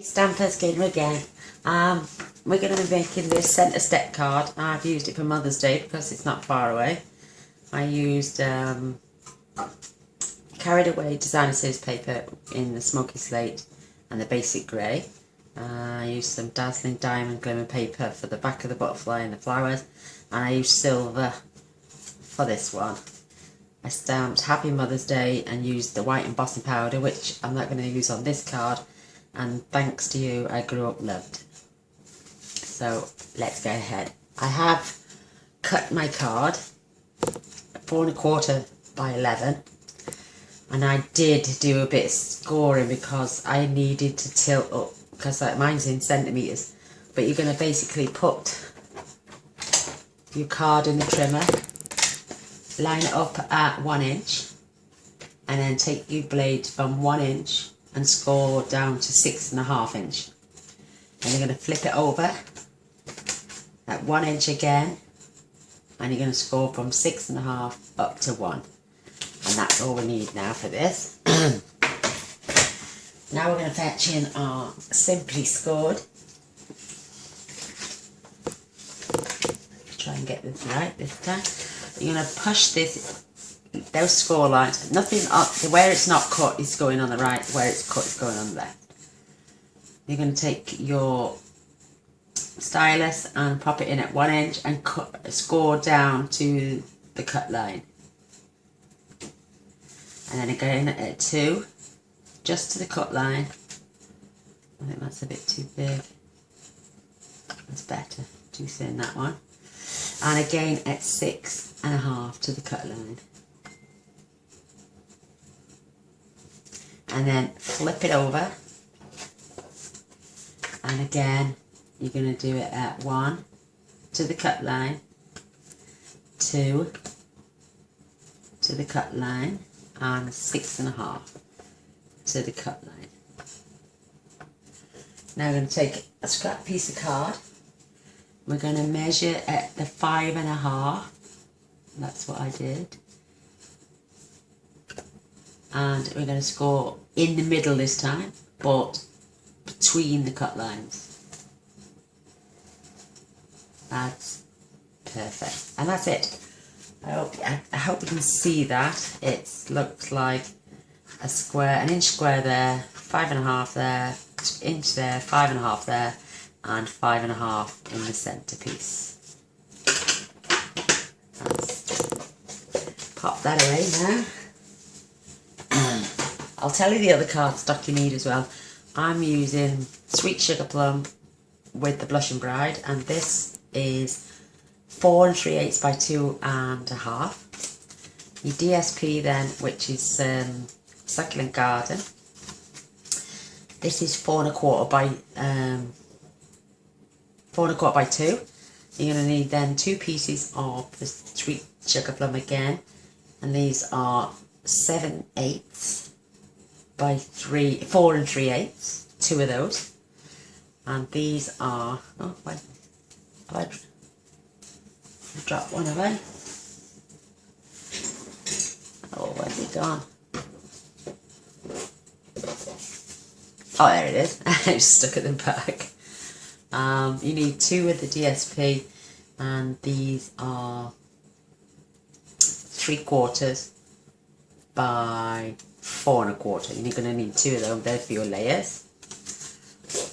Stampers Gamer again. We're going to be making this centre step card. I've used it for Mother's Day because it's not far away. I used Carried Away designer series paper in the smoky slate and the basic grey. I used some dazzling diamond glimmer paper for the back of the butterfly and the flowers, and I used silver for this one. I stamped Happy Mother's Day and used the white embossing powder, which I'm not going to use on this card, and thanks to you I grew up loved. So let's go ahead. I have cut my card 4 1/4 by 11, and I did do a bit of scoring because I needed to tilt up, because mine's in centimetres, but you're going to basically put your card in the trimmer, line it up at 1 inch, and then take your blade from 1 inch and score down to 6.5 inch. And you're going to flip it over at 1 inch again, and you're going to score from 6.5 up to 1. And that's all we need now for this. Now we're going to fetch in our Simply Scored. Try and get this right this time. You're going to push those score lines. Nothing up, where it's not cut is going on the right, where it's cut is going on the left. You're going to take your stylus and pop it in at 1 inch and score down to the cut line. And then again at 2, just to the cut line. I think that's a bit too big. That's better, too thin, that one. And again at 6.5 to the cut line. And then flip it over. And again, you're going to do it at 1 to the cut line, 2 to the cut line, and 6.5 to the cut line. Now we're going to take a scrap piece of card. We're going to measure at the 5.5. That's what I did. And we're going to score in the middle this time, but between the cut lines. That's perfect, and that's it. I hope you can see that. It looks like a square, an inch square there, 5.5 there, inch there, 5.5 there, and 5.5 in the centerpiece. Pop that away now. I'll tell you the other cardstock you need as well. I'm using Sweet Sugar Plum with the Blushing Bride, and this is 4 3/8 by 2.5. Your DSP then, which is Succulent Garden. This is 4 1/4 by 4 1/4 by 2. You're going to need then 2 pieces of the Sweet Sugar Plum again, and these are 7/8 by 4 3/8. 2 of those, and these are, oh wait, have I dropped one, have I? Oh, where's it gone? Oh, there it is. I just stuck it in the back. You need 2 of the DSP, and these are 3/4 by 4 1/4. You're going to need 2 of them. They're for your layers.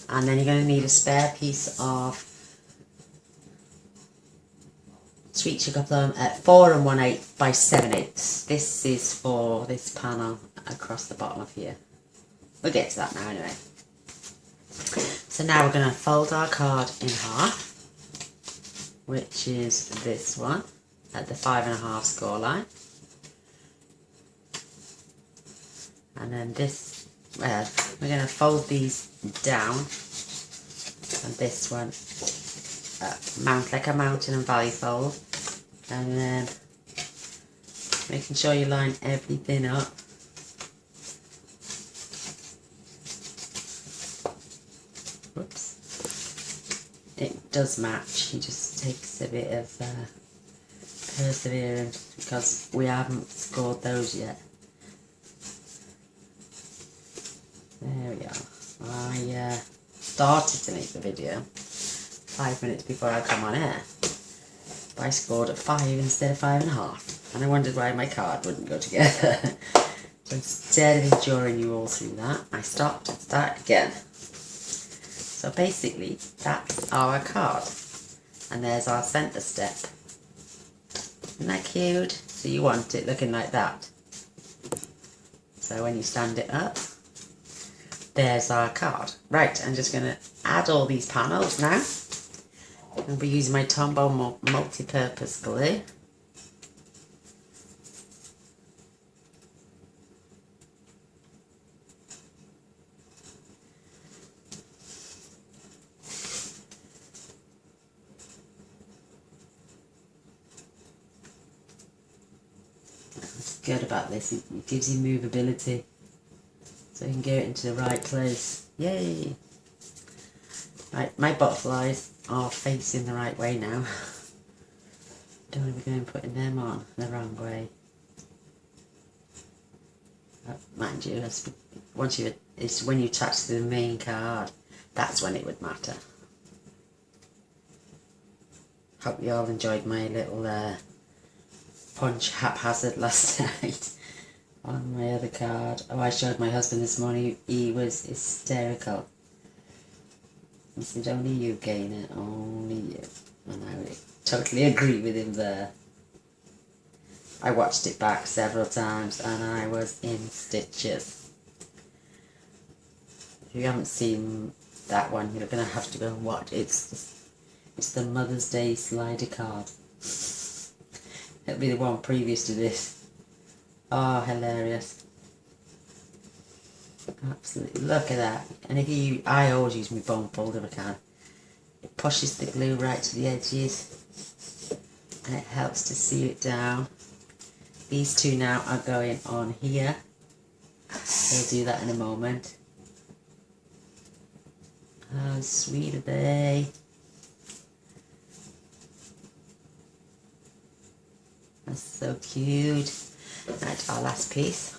And then you're going to need a spare piece of Sweet Sugar Plum at 4 1/8 by 7/8. This is for this panel across the bottom of here. We'll get to that now anyway. So now we're going to fold our card in half, which is this one at the 5.5 score line. And then this, we're going to fold these down, and this one mount like a mountain and valley fold, and then making sure you line everything up. Whoops. It does match, it just takes a bit of perseverance because we haven't scored those yet. There we are. I started to make the video 5 minutes before I come on air. But I scored at 5 instead of 5.5, and I wondered why my card wouldn't go together. So instead of enjoying you all through that, I stopped and started again. So basically, that's our card. And there's our centre step. Isn't that cute? So you want it looking like that. So when you stand it up, there's our card. Right, I'm just going to add all these panels now. I'll be using my Tombow multi-purpose glue. What's good about this, it gives you movability. So you can get it into the right place. Yay! Right, my butterflies are facing the right way now. Don't want to be going putting them on the wrong way. Mind you, it's when you attach to the main card, that's when it would matter. Hope you all enjoyed my little punch haphazard last night on my other card. Oh, I showed my husband this morning, he was hysterical. He said, only you gain it, only you. And I would totally agree with him there. I watched it back several times and I was in stitches. If you haven't seen that one, you're going to have to go and watch. It's the Mother's Day slider card. It'll be the one previous to this. Oh, hilarious. Absolutely, look at that. And if I always use my bone folder if I can. It pushes the glue right to the edges and it helps to seal it down. These two now are going on here. We'll do that in a moment. How sweet are they? That's so cute. Right, our last piece.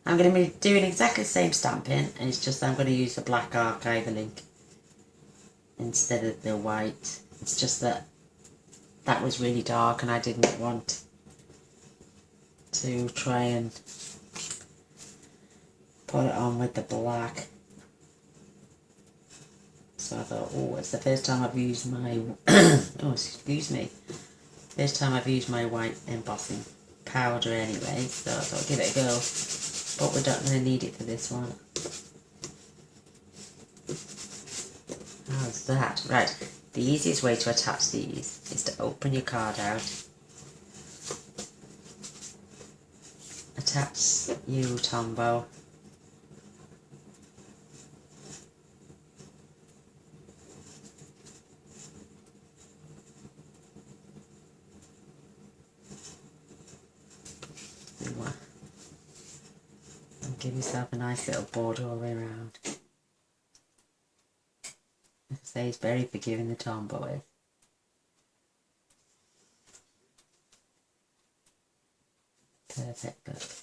I'm going to be doing exactly the same stamping, and it's just I'm going to use the black archival ink instead of the white. It's just that was really dark and I didn't want to try and put it on with the black. So I thought, oh, it's the first time I've used my, oh, excuse me, first time I've used my white embossing powder anyway, so I thought I'd give it a go. But we're not going to need it for this one. How's that? Right, the easiest way to attach these is to open your card out, attach your Tombow, and give yourself a nice little border all the way around. As I say, it's very forgiving, the Tombow is. Perfect, but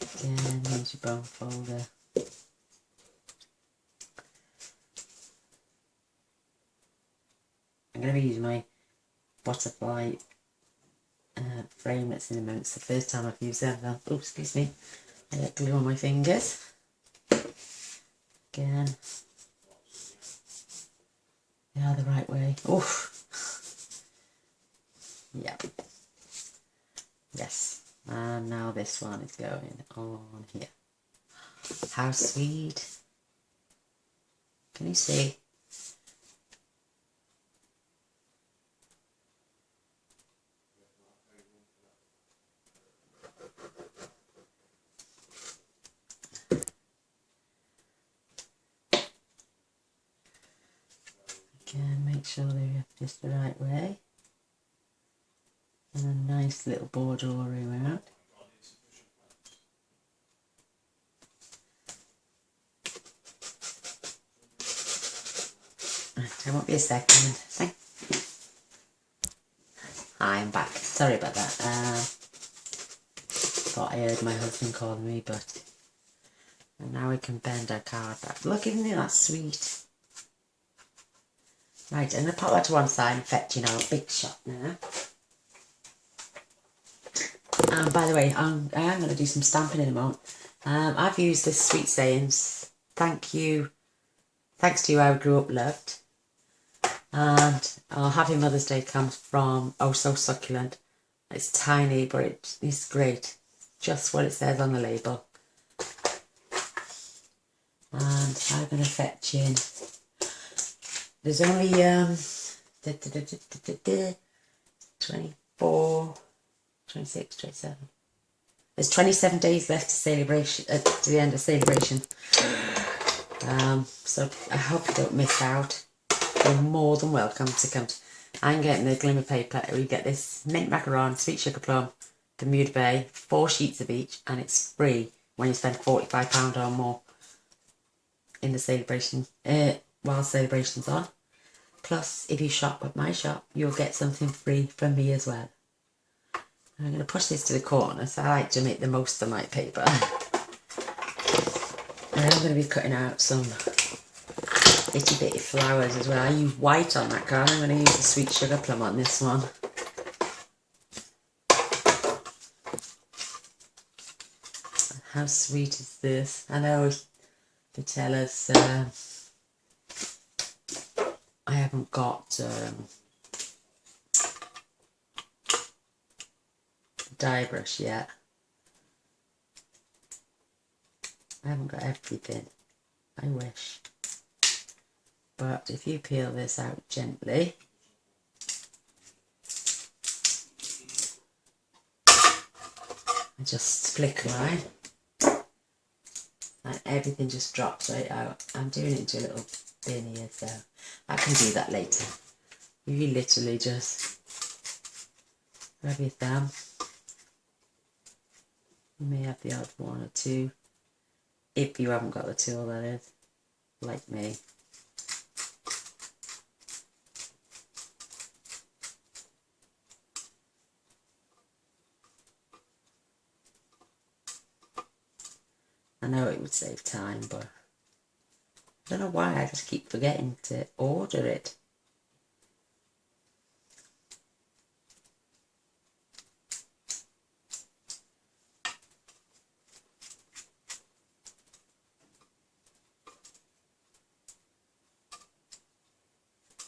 again, use your bone folder. I'm going to be using my butterfly frame that's in a moment. It's the first time I've used that. Oh, excuse me. I get glue on my fingers. Again. They are the right way. Oof. Yeah. Yes. And now this one is going on here. How sweet. Can you see? Again, make sure they're just the right way. And a nice little border all around. There won't be a second. Hi, I'm back. Sorry about that. Thought I heard my husband calling me, but And now we can bend our card back. Look, isn't that sweet? Right, I'm going to pop that to one side and fetch, a big shot now. And by the way, I am going to do some stamping in a moment. I've used this Sweet Sayings. Thanks to you, I grew up loved. And our Happy Mother's Day comes from Oh So Succulent. It's tiny, but it's great. Just what it says on the label. And I'm going to fetch in. There's only 24, 26, 27. There's 27 days left to sale-a-bration, to the end of sale-a-bration. So I hope you don't miss out. You're more than welcome to come. I'm getting the glimmer paper. We get this mint macaron, sweet sugar plum, Bermuda Bay, 4 sheets of each, and it's free when you spend £45 or more in the sale-a-bration, while sale-a-bration's on. Plus, if you shop at my shop, you'll get something free from me as well. I'm going to push this to the corner, so I like to make the most of my paper. And I'm going to be cutting out some itty bitty flowers as well. I use white on that card. I'm going to use the sweet sugar plum on this one. How sweet is this? I know they tell us I haven't got dye brush yet. I haven't got everything. I wish. But if you peel this out gently, I just flick line, and everything just drops right out. I'm doing it into a little bin here, so I can do that later. You literally just grab your thumb. You may have the odd one or two, if you haven't got the tool, that is, like me. I know it would save time, but I don't know why, I just keep forgetting to order it.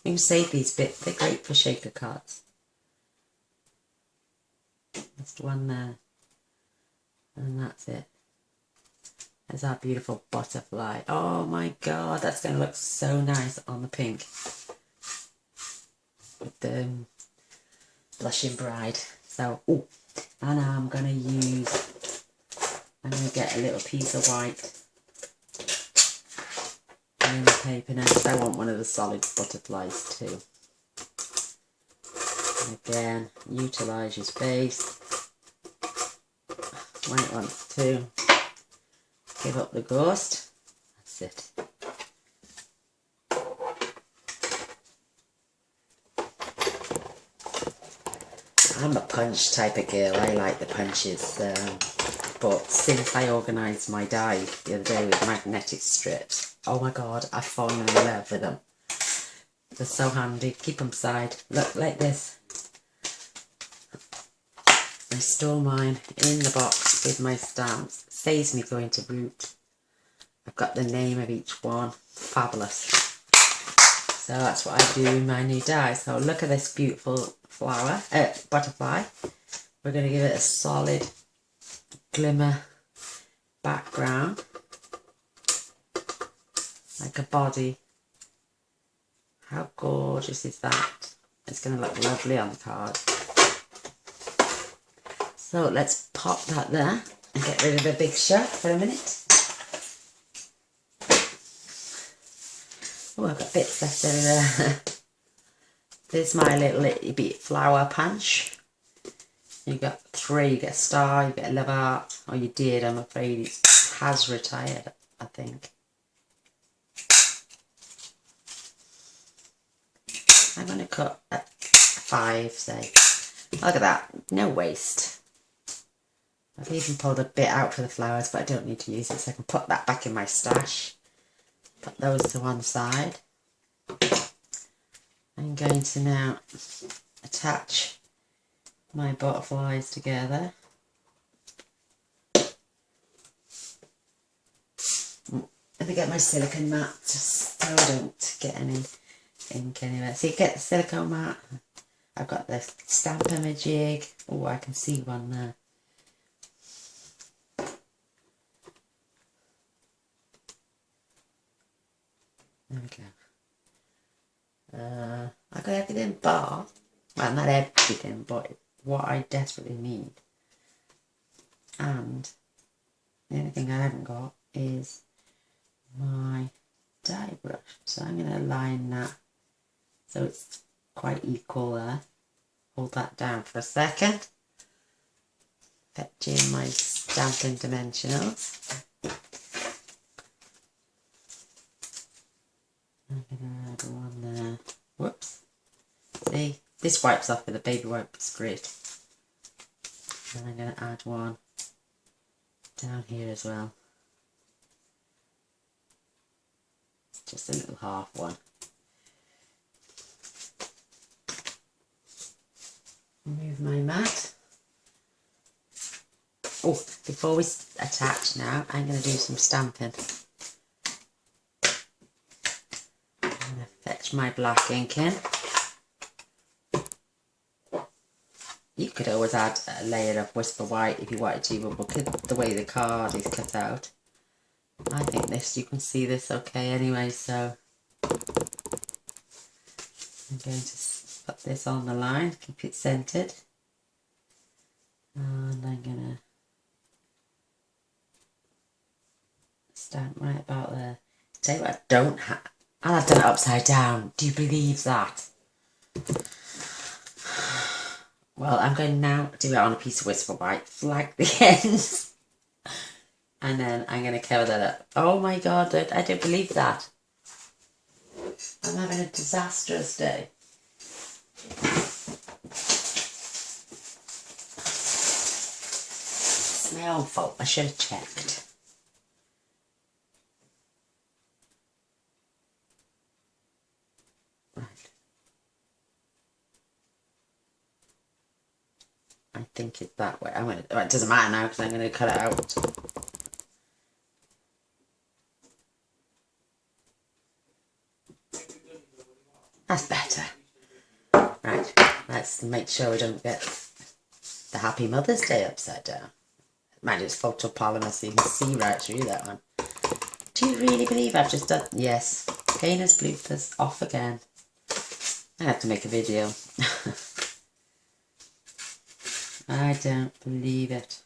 You can save these bits, they're great for shaker cards. Just one there, and that's it. There's our beautiful butterfly. Oh my god, that's going to look so nice on the pink. With the blushing bride. So, oh, and I'm going to get a little piece of white in the paper now, because I want one of the solid butterflies too. And again, utilise your space when it wants to. Give up the ghost. That's it. I'm a punch type of girl. I like the punches. But since I organised my die the other day with magnetic strips, oh my god, I've fallen in love with them. They're so handy. Keep them side. Look, like this. I store mine in the box with my stamps. Saves me going to route. I've got the name of each one. Fabulous. So that's what I do in my new die. So look at this beautiful flower, butterfly. We're going to give it a solid glimmer background, like a body. How gorgeous is that? It's going to look lovely on the card. So let's pop that there and get rid of the big shot for a minute. Oh, I've got bits left over there. This is my little itty bitty flower punch. You got 3, you get a star, you get a love heart. Oh, you did, I'm afraid it has retired, I think. I'm going to cut at 5, say. Look at that, no waste. I've even pulled a bit out for the flowers, but I don't need to use it, so I can put that back in my stash. Put those to one side. I'm going to now attach my butterflies together. Let me get my silicone mat just so I don't get any ink anywhere. So you get the silicone mat. I've got the stampin jig. Oh, I can see one there. There we go. I got everything bar. Well, not everything, but what I desperately need. And the only thing I haven't got is my dye brush. So I'm going to line that so it's quite equal there. Hold that down for a second. Fetch in my stampin dimensionals. I'm going to add one there. Whoops. See, this wipes off with a baby wipe, it's great. And I'm going to add one down here as well. Just a little half one. Remove my mat. Oh, before we attach now, I'm going to do some stamping. I'm going to fetch my black ink in. You could always add a layer of Whisper White if you wanted to, but look at the way the card is cut out. I think this, you can see this okay anyway, so I'm going to put this on the line, keep it centered, and I'm going to stamp right about there. Tell you what I don't have, and I've done it upside down. Do you believe that? Well, I'm going to now do it on a piece of Whisper White, flag the ends, and then I'm going to cover that up. Oh my god, I don't believe that. I'm having a disastrous day. It's my own fault, I should have checked. Right. I think it's that way. Well, it doesn't matter now because I'm going to cut it out. That's better. Right, let's make sure we don't get the Happy Mother's Day upside down. Mind it's photopolymer so you can see right through that one. Do you really believe I've just done... Yes, painter's bloopers off again. I have to make a video. I don't believe it.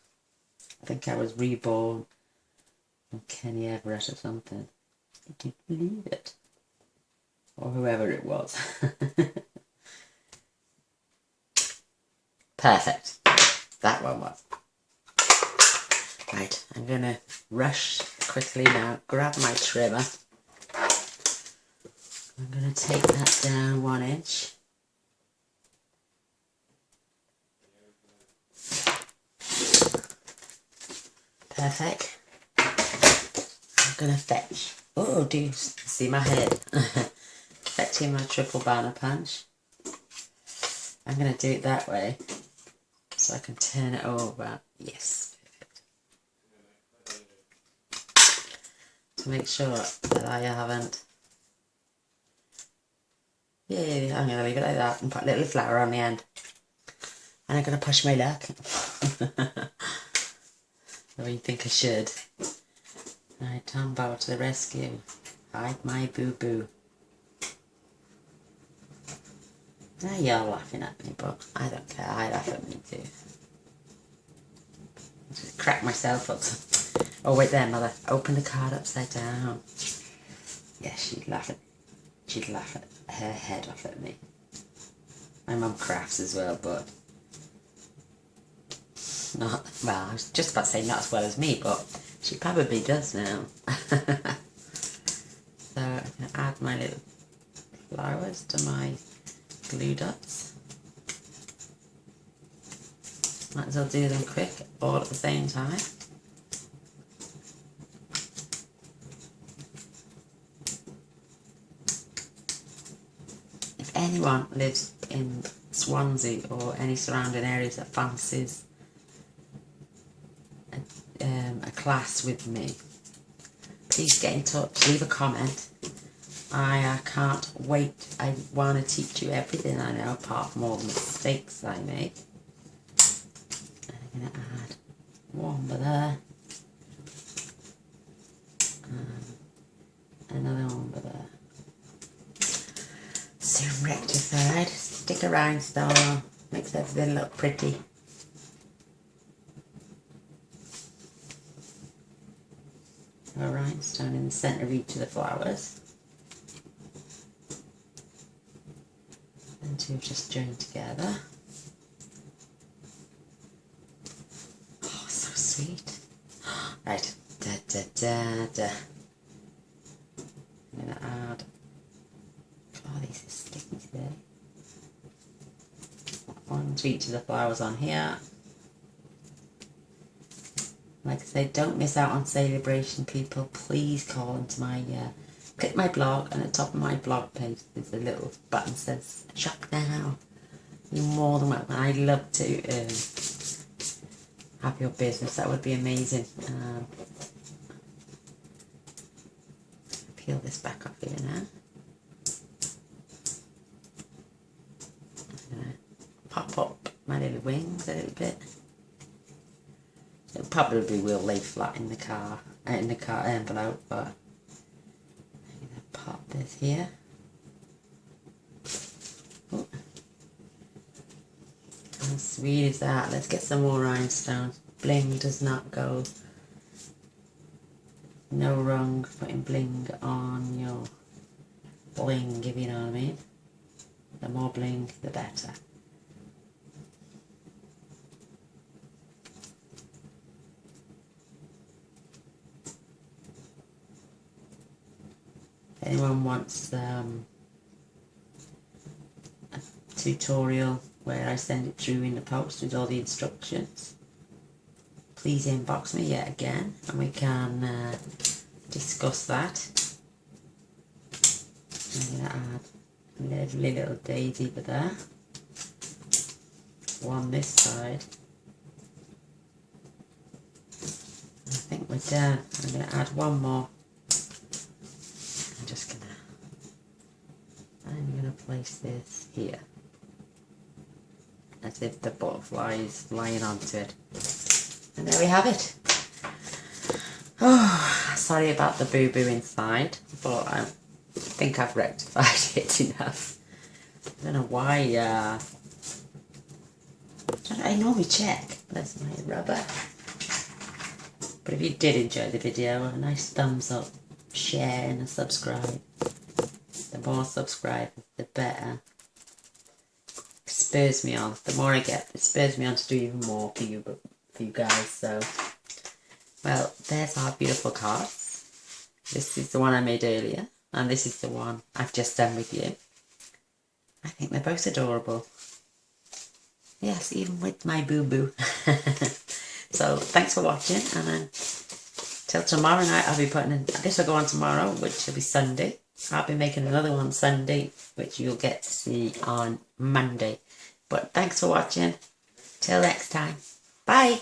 I think I was reborn from Kenny Everett or something. I don't believe it. Or whoever it was. Perfect. That one was. Right, I'm going to rush quickly now, grab my trimmer. I'm going to take that down 1 inch. Perfect. I'm going to fetch. Oh, do you see my head? Fetching my triple banner punch. I'm going to do it that way so I can turn it over. Yes, perfect. To make sure that I haven't. Yeah, I'm going to leave it like that and put a little flower on the end. And I'm going to push my luck. Or you think I should. Right, Tombow to the rescue. Hide my boo-boo. Now you're laughing at me, but I don't care. I laugh at me too. I just crack myself up. Oh wait there, mother. Open the card upside down. Yeah, she'd laugh at her head off at me. My mum crafts as well, but not, well, I was just about to say not as well as me, but she probably does now. So I'm going to add my little flowers to my glue dots. Might as well do them quick, all at the same time. If anyone lives in Swansea or any surrounding areas that fancies a class with me, please get in touch, leave a comment. I can't wait. I want to teach you everything I know apart from all the mistakes I make. And I'm going to add one by there. And another one by there. Soon rectified. Stick a rhinestone on. Makes everything look pretty. A rhinestone in the centre of each of the flowers. And two just joined together. Oh, so sweet. Right. Da, da, da, da. I'm going to add. Oh, these are sticky today. One to each of the flowers on here. Like I say, don't miss out on sale-a-bration, people. Please call into my, click my blog, and at the top of my blog page there's a little button that says shop now. You're more than welcome. I'd love to have your business. That would be amazing. Peel this back off here now. I'm gonna pop up my little wings a little bit. It probably will lay flat in the car envelope, but I'm gonna pop this here. Ooh. How sweet is that? Let's get some more rhinestones. Bling does not go. No wrong putting bling on your bling, if you know what I mean. The more bling, the better. If anyone wants a tutorial where I send it through in the post with all the instructions, please inbox me yet again and we can discuss that. I'm going to add a lovely little daisy over there. One this side. I think we're done. I'm going to add one more. I'm going to place this here. As if the butterfly is lying onto it. And there we have it. Oh, sorry about the boo-boo inside, but I think I've rectified it enough. I don't know why, I normally check. There's my rubber. But if you did enjoy the video, a nice thumbs up, share and a subscribe. The more subscribers, the better. It spurs me on. The more I get, it spurs me on to do even more for you guys. So, well, there's our beautiful cards. This is the one I made earlier, and this is the one I've just done with you. I think they're both adorable. Yes, even with my boo-boo. So, thanks for watching, and then till tomorrow night I'll be putting in, this will go on tomorrow, which will be Sunday. I'll be making another one Sunday, which you'll get to see on Monday. But thanks for watching. Till next time. Bye.